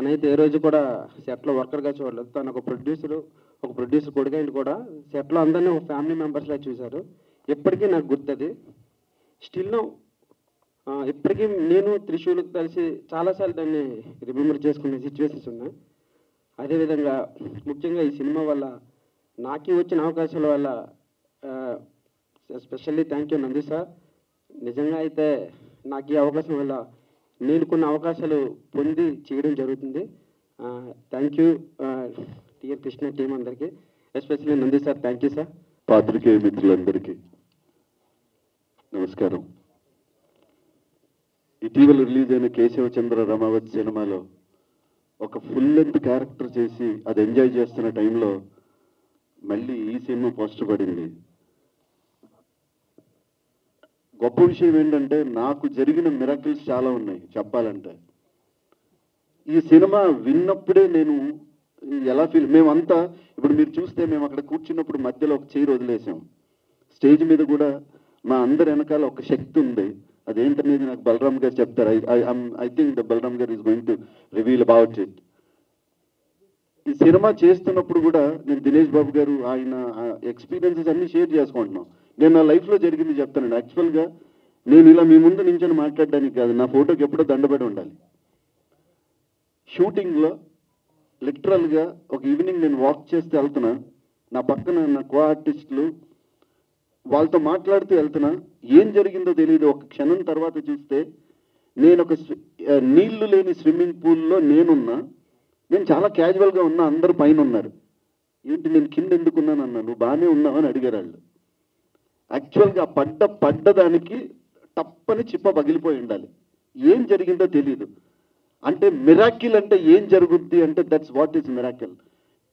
తనైతే ఏ రోజు కూడా సెట్లో వర్కర్గా చూడలేదు. తను ఒక ప్రొడ్యూసర్ కొడుకైంది కూడా సెట్లో అందరినీ ఒక ఫ్యామిలీ మెంబర్స్లా చూశారు. ఇప్పటికీ నాకు గుర్తుంది. స్టిల్ ఇప్పటికీ నేను త్రిశూల్కి కలిసి చాలాసార్లు దాన్ని రిమెంబర్ చేసుకునే సిచ్యువేషన్స్ ఉన్నాయి. అదేవిధంగా ముఖ్యంగా ఈ సినిమా వల్ల నాకు వచ్చిన అవకాశాల వల్ల specially thank you Nandi sir. నిజంగా అయితే నాకు ఈ అవకాశం వల్ల నేను కొన్ని అవకాశాలు పొంది చేయడం జరుగుతుంది. Thank you TR Krishna team అందరికీ, especially Nandi sir. Thank you sir. పాత్రికేయ మిత్రులందరికీ నమస్కారం. ఇటీవల రిలీజ్ అయిన కేశవచంద్ర రమావత్ సినిమాలో ఒక ఫుల్ లెంత్ క్యారెక్టర్ చేసి అది ఎంజాయ్ చేస్తున్న టైంలో మళ్ళీ ఈ సినిమా పోస్టర్ పడింది. గొప్ప విషయం ఏంటంటే నాకు జరిగిన మిరాకిల్స్ చాలా ఉన్నాయి చెప్పాలంటే. ఈ సినిమా విన్నప్పుడే నేను ఎలా ఫీల్, మేమంతా ఇప్పుడు మీరు చూస్తే మేము అక్కడ కూర్చున్నప్పుడు మధ్యలో ఒక చైర్ వదిలేసాం. స్టేజ్ మీద కూడా మా అందరి వెనకాల ఒక శక్తి ఉంది. అదేంటనేది నాకు బలరామ్ గారు చెప్తారు. ఐ థింక్ ద బలరామ్ గారు is going to reveal about it. ఈ సినిమా చేస్తున్నప్పుడు కూడా నేను దినేష్ బాబు గారు ఆయన ఎక్స్పీరియన్సెస్ అన్ని షేర్ చేసుకుంటున్నాం. నేను నా లైఫ్లో జరిగింది చెప్తానండి. యాక్చువల్గా నేను ఇలా మీ ముందు నించొని మాట్లాడడానికి కాదు, నా ఫోటోకి ఎప్పుడో దండబడి ఉండాలి. షూటింగ్లో లిటరల్గా ఒక ఈవినింగ్ నేను వాక్ చేస్తే వెళ్తున్నా, నా పక్కన నా కో ఆర్టిస్టులు వాళ్ళతో మాట్లాడుతూ వెళ్తున్నా, ఏం జరిగిందో తెలియదు. ఒక క్షణం తర్వాత చూస్తే నేను ఒక నీళ్లు లేని స్విమ్మింగ్ పూల్లో నేనున్నా. నేను చాలా క్యాజువల్గా ఉన్నా, అందరు పైన ఉన్నారు. ఏంటి నేను కింద ఎందుకున్నాను అన్నా. నువ్వు బాగానే ఉన్నావు అని అడిగారు వాళ్ళు. యాక్చువల్గా పడ్డదానికి తప్పని చిప్ప పగిలిపోయి ఉండాలి. ఏం జరిగిందో తెలియదు. అంటే మిరాకిల్ అంటే ఏం జరుగుద్ది అంటే దట్స్ వాట్ ఈస్ మిరాకిల్.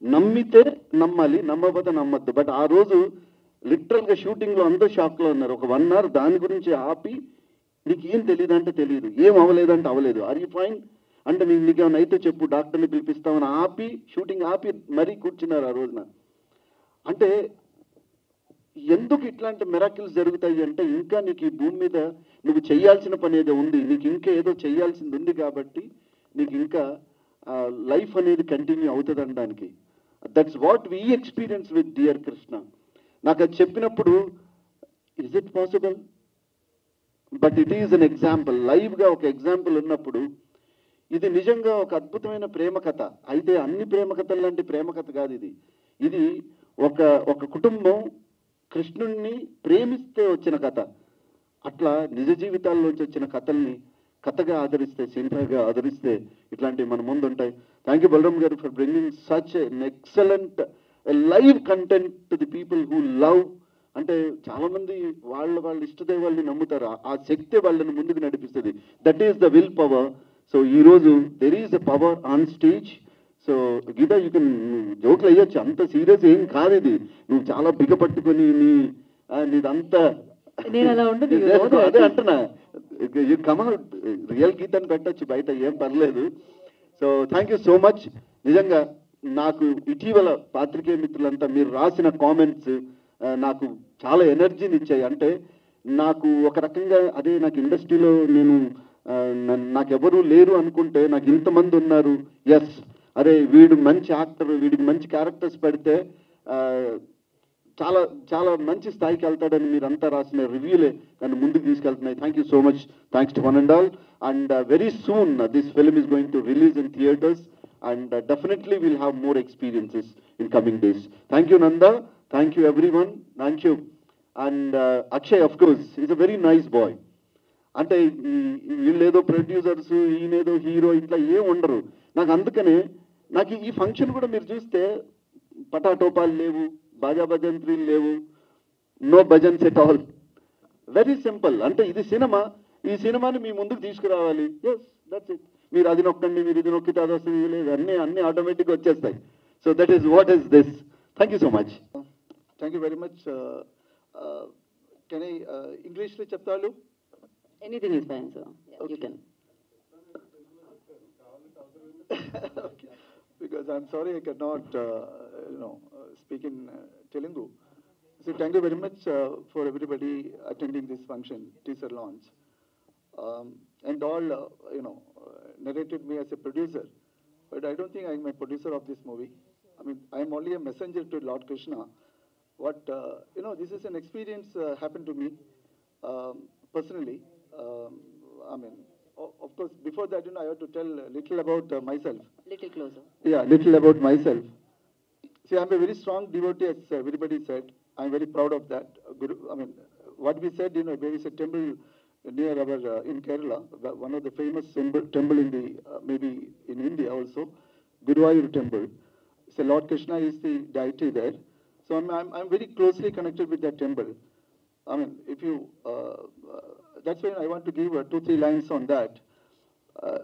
నమ్మితే నమ్మాలి, నమ్మకపోతే నమ్మద్దు. బట్ ఆ రోజు లిటరల్గా షూటింగ్లో అందరూ షాక్లో ఉన్నారు. ఒక 1 hour దాని గురించి ఆపి నీకు ఏం తెలియదు అంటే తెలియదు, ఏం అవ్వలేదంటే అవ్వలేదు, ఆర్ యూ ఫైన్ అంటే నీకేమైనా అయితే చెప్పు, డాక్టర్ని పిలిపిస్తామని ఆపి షూటింగ్ ఆపి మరీ కూర్చున్నారు ఆ రోజున. అంటే ఎందుకు ఇట్లాంటి మిరాకిల్స్ జరుగుతాయి అంటే ఇంకా నీకు ఈ భూమి మీద నువ్వు చేయాల్సిన పని ఏదో ఉంది, నీకు ఇంకా ఏదో చేయాల్సింది ఉంది కాబట్టి నీకు ఇంకా లైఫ్ అనేది కంటిన్యూ అవుతుంది అనడానికి. That's what we experience with dear Krishna. నాకు అది చెప్పినప్పుడు is it possible, but it is an example. లైవ్గా ఒక ఎగ్జాంపుల్ ఉన్నప్పుడు ఇది నిజంగా ఒక అద్భుతమైన ప్రేమ కథ. అయితే అన్ని ప్రేమ కథల లాంటి ప్రేమ కథ కాదు ఇది. ఇది ఒక కుటుంబం కృష్ణుణ్ణి ప్రేమిస్తే వచ్చిన కథ. అట్లా నిజ జీవితాల్లోంచి వచ్చిన కథల్ని కథగా ఆదరిస్తే, సినిమాగా ఆదరిస్తే ఇట్లాంటివి మన ముందు ఉంటాయి. థ్యాంక్ యూ బలరామ్ గారు for bringing such an excellent live content to the people who love. అంటే చాలామంది వాళ్ళ ఇష్టదైవాళ్ళని నమ్ముతారు. ఆ శక్తి వాళ్ళని ముందుకు నడిపిస్తుంది. That is the will power. So ఈరోజు there is a power on stage. So Geeta you can జోక్లు అయ్యొచ్చు, అంత సీరియస్ ఏం కాదు ఇది. నువ్వు చాలా బిగపట్టుకొని నీదంతా అదే అంటున్నా. యూ కమౌట్ రియల్ గీతని పెట్టచ్చు బయట, ఏం పర్లేదు. So thank you so much. నిజంగా నాకు ఇటీవల పాత్రికేయ మిత్రులంతా మీరు రాసిన కామెంట్స్ నాకు చాలా ఎనర్జీని ఇచ్చాయి. అంటే నాకు ఒక రకంగా అదే నాకు ఇండస్ట్రీలో నేను నాకెవరూ లేరు అనుకుంటే నాకు ఇంతమంది ఉన్నారు. ఎస్, అరే వీడు మంచి యాక్టర్, వీడికి మంచి క్యారెక్టర్స్ పెడితే చాలా చాలా మంచి స్థాయికి వెళ్తాడని మీరంతా రాసిన రివ్యూలే నన్ను ముందుకు తీసుకెళ్తున్నాయి. Thank you so much. Thanks to one and all. And very soon this film is going to release in theatres and definitely will have more experiences in coming days. Thank you Nanda, thank you everyone, thank you. And Akshay of course is a very nice boy. అంటే వీళ్ళేదో producers, ఈయనేదో hero, ఇట్లా ఏం ఉండరు. నాకు అందుకనే నాకు ఈ function కూడా మీరు చూస్తే పటాటోపాలు లేవు, బాజా భజంత్రీలు లేవు, no bhajans at all. Very simple. అంటే ఇది సినిమా, ఈ సినిమాని మీ ముందుకు తీసుకురావాలి. Yes, that's it. మీరు అది నొక్కండి, మీరు ఇది నొక్కితే అది వస్తుంది, లేదు, అన్నీ ఆటోమేటిక్గా వచ్చేస్తాయి. So that is what is this. Thank you so much. Thank you very much. Can I ఇంగ్లీష్లో చెప్తాను? Anything is fine, sir. Yeah, okay. You can. Okay. Because I'm sorry I cannot, speak in Telugu. So thank you very much for everybody attending this function, teaser launch. And all, narrated me as a producer. but I don't think I'm a producer of this movie. I mean, I'm only a messenger to Lord Krishna. What, this is an experience happened to me personally. I mean, of course, before that, I have to tell a little about myself. Little closer. Yeah, little about myself. See, I'm a very strong devotee, as everybody said. I'm very proud of that. What we said, there is a temple near our, in Kerala, one of the famous temple in the, maybe in India also, Guruvayur temple. So Lord Krishna is the deity there. So I'm very closely connected with that temple. I mean, if you, that's why I want to give 2-3 lines on that.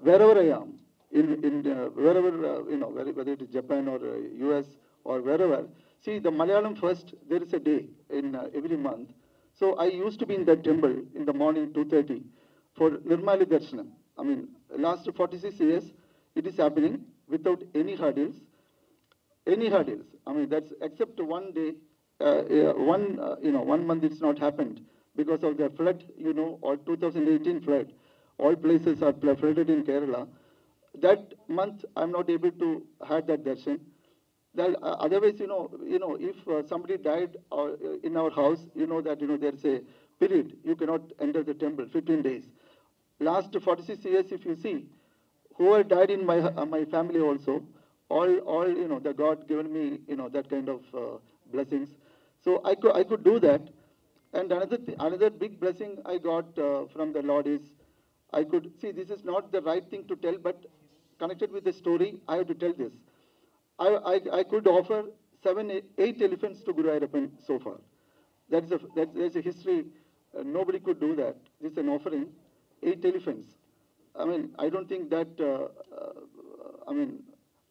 Wherever I am, wherever, whether it is Japan or US or wherever, see the Malayalam first, there is a day in every month. So I used to be in that temple in the morning, 2:30, for Nirmali Darshanam. I mean, last 46 years, it is happening without any hurdles. Any hurdles. I mean, that's except one day, 1 month it's not happened because of the flood, or 2018 flood. All places are flooded in Kerala. That month, I'm not able to have that darshan. Otherwise, if somebody died in our house, that, there's a period, you cannot enter the temple, 15 days. Last 46 years, if you see, whoever died in my family also, all the God given me, that kind of blessings. So I could do that. And another big blessing I got from the Lord is, I could, see, this is not the right thing to tell, but connected with the story, I have to tell this. I could offer 8 elephants to Guru Ayyappan so far. There's a history. Nobody could do that. This is an offering. 8 elephants. I mean, I don't think that,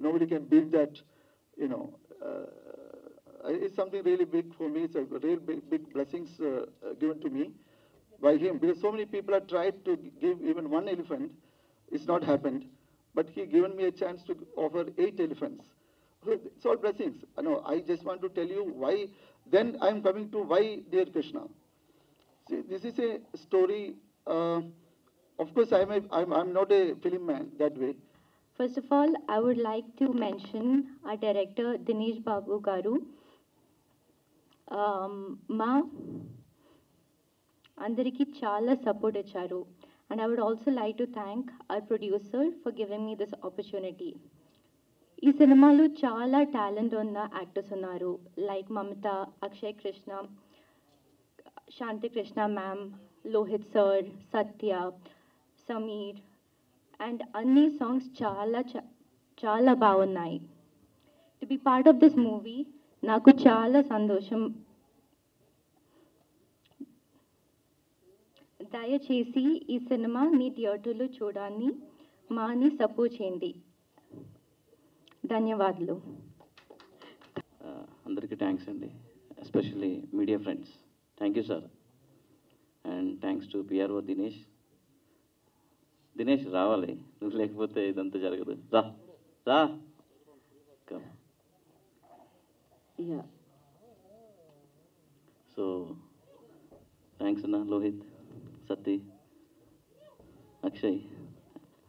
nobody can beat that, it's something really big for me. It's a real big blessings given to me by him. Because so many people have tried to give even 1 elephant. It's not happened. But he given me a chance to offer 8 elephants. It's all blessings. I just want to tell you why. Then I'm coming to why, dear Krishna. See, this is a story. Of course, I'm not a film man that way. First of all, I would like to mention our director, Dinesh Babu Garu. Ma andariki chala support icharu. And I would also like to thank our producer for giving me this opportunity. ఈ సినిమాలో చాలా talent ఉన్న actors ఉన్నారు, like Mamata, Akshay Krishna, Shanti Krishna ma'am, Lohit sir, Satya, Sameer, and అన్ని songs చాలా బాగున్నాయి. To be part of this movie నాకు చాలా సంతోషం. దయచేసి ఈ సినిమా మీ థియేటర్లో చూడాలని మాని సపోర్ట్ చేయండి. ధన్యవాదాలు. అందరికీ థ్యాంక్స్ అండి, especially media friends. Thank you sir. And thanks to PRO Dinesh. Dinesh రావాలి, నువ్వు లేకపోతే ఇదంతా జరగదు. రా. Yeah. సో థ్యాంక్స్ అన్న, లోహిత్, సత్తి, అక్షయ్,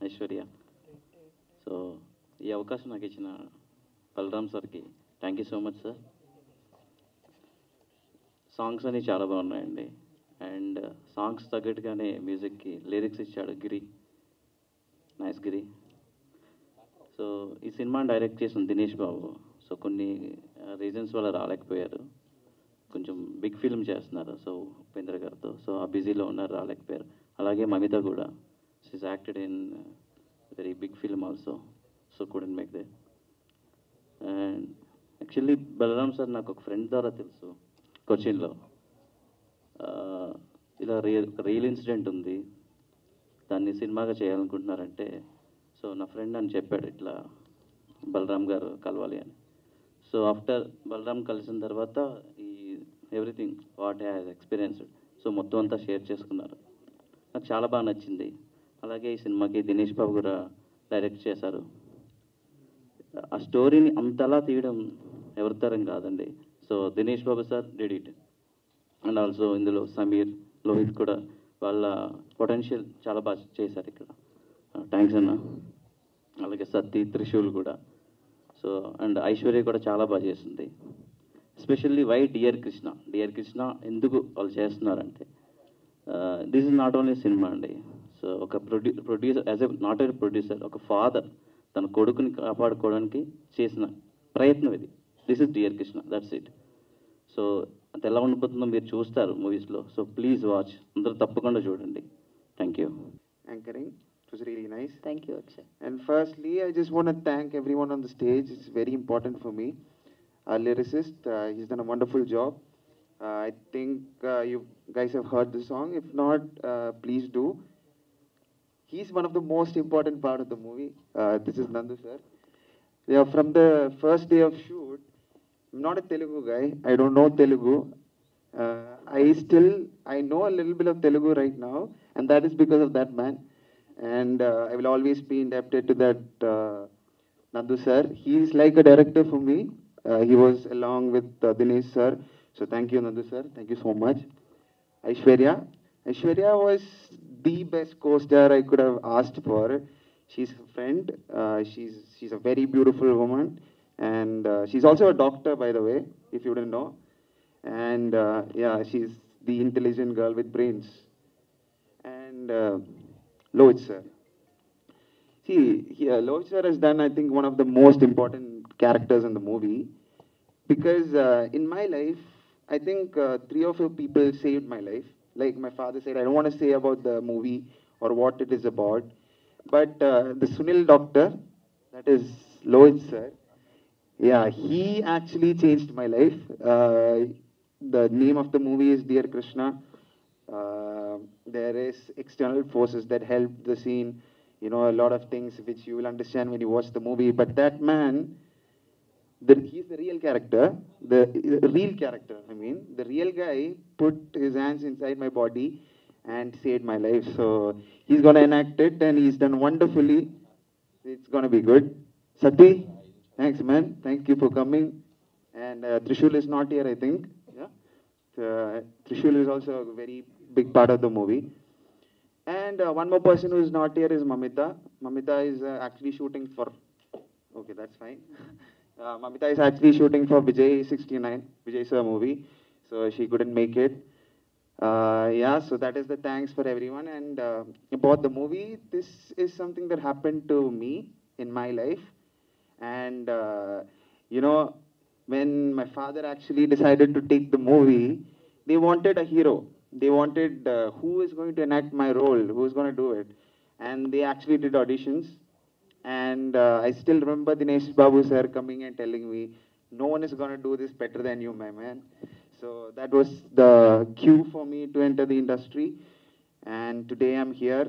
ఐశ్వర్య. సో ఈ అవకాశం నాకు ఇచ్చిన బలరామ్ సార్కి thank you so much sir. Songs అన్నీ చాలా బాగున్నాయండి. అండ్ సాంగ్స్ తగ్గట్టుగానే మ్యూజిక్కి లిరిక్స్ ఇచ్చాడు గిరి, నైస్ గిరి. సో ఈ సినిమాని డైరెక్ట్ చేసిన దినేష్ బాబు. సో కొన్ని రీజన్స్ వల్ల రాలేకపోయారు, కొంచెం బిగ్ ఫిల్మ్ చేస్తున్నారు సో ఉపేంద్ర గారితో. సో ఆ బిజీలో ఉన్నారు, రాలేకపోయారు. అలాగే మమిత కూడా, she's acted in very big film also, so couldn't make they. And actually Balaram sir నాకు ఒక ఫ్రెండ్ ద్వారా తెలుసు, కొచ్చిన్లో. ఇలా రియల్ ఇన్సిడెంట్ ఉంది, దాన్ని సినిమాగా చేయాలనుకుంటున్నారంటే, సో నా ఫ్రెండ్ అని చెప్పాడు ఇట్లా బలరామ్ గారు కలవాలి అని. సో ఆఫ్టర్ బలరామ్ కలిసిన తర్వాత ఈ everything what has experienced, so మొత్తం అంతా షేర్ చేసుకున్నారు. నాకు చాలా బాగా నచ్చింది. అలాగే ఈ సినిమాకి దినేష్ బాబు కూడా డైరెక్ట్ చేశారు. ఆ స్టోరీని అంతలా తీయడం ఎవరి తరం కాదండి. So Dinesh Babu sir did it. And also ఇందులో సమీర్, లోహిత్ కూడా వాళ్ళ పొటెన్షియల్ చాలా బాగా చేశారు ఇక్కడ. థ్యాంక్స్ అన్న. అలాగే సత్తి త్రిశూల్ కూడా. సో అండ్ ఐశ్వర్య కూడా చాలా బాగా చేసింది. ఎస్పెషల్లీ వై డియర్ కృష్ణ ఎందుకు వాళ్ళు చేస్తున్నారంటే, this is not only cinema అండి. సో ఒక producer as a not a producer, ఒక ఫాదర్ తన కొడుకుని కాపాడుకోవడానికి చేసిన ప్రయత్నం ఇది. This is dear Krishna, that's it. So అది ఎలా ఉండిపోతుందో మీరు చూస్తారు మూవీస్లో. సో ప్లీజ్ వాచ్, అందరూ తప్పకుండా చూడండి. Thank you. Anchoring. It was really nice. Thank you, Akshay. And firstly, I just want to thank everyone on the stage. It's very important for me. Our lyricist, he's done a wonderful job. I think you guys have heard the song. If not, please do. He's one of the most important part of the movie. This is Nandu sir. Yeah, from the first day of shoot, I'm not a Telugu guy. I don't know Telugu. I know a little bit of Telugu right now, and that is because of that man. And I will always be indebted to that Nandu sir. He is like a director for me. He was along with Dinesh sir. So thank you, Nandu sir. Thank you so much. Aishwarya was the best co-star I could have asked for. She's a friend. She's a very beautiful woman, and she's also a doctor, by the way, if you didn't know. And yeah, she's the intelligent girl with brains. And Lohit sir. See, Lohit sir has done, I think, one of the most important characters in the movie. Because in my life, I think 3 or 4 people saved my life. Like my father said, I don't want to say about the movie or what it is about. But the Sunil doctor, that is Lohit sir, yeah, he actually changed my life. The name of the movie is Dear Krishna. There is external forces that help the scene, you know, a lot of things which you will understand when you watch the movie. But that man, he's the real character, the real character, I mean. The real guy put his hands inside my body and saved my life. So he's going to enact it, and he's done wonderfully. It's going to be good. Sati, thanks, man. Thank you for coming. And Trishul is not here, I think. Yeah. Trishul is also a very big part of the movie. And one more person who is not here is Mamita. Mamita is actually shooting for... Okay, that's fine. Mamita is actually shooting for Vijay 69, Vijay sir movie. So she couldn't make it. Yeah, so that is the thanks for everyone. And about the movie, this is something that happened to me in my life. And, you know, when my father actually decided to take the movie, they wanted a hero. They wanted who is going to enact my role, who is going to do it. And they actually did auditions. And I still remember Dinesh Babu sir coming and telling me, no one is going to do this better than you, my man. So that was the cue for me to enter the industry. And today I'm here.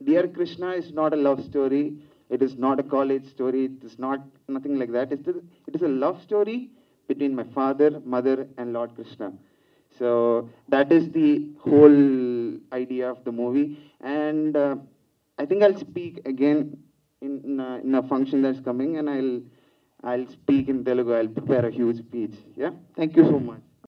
Dear Krishna is not a love story. It is not a college story. It is not nothing like that. It is a love story between my father, mother, and Lord Krishna. So that is the whole idea of the movie. And I think I'll speak again in a function that's coming, and I'll speak in Telugu. I'll prepare a huge speech. Yeah. Thank you so much.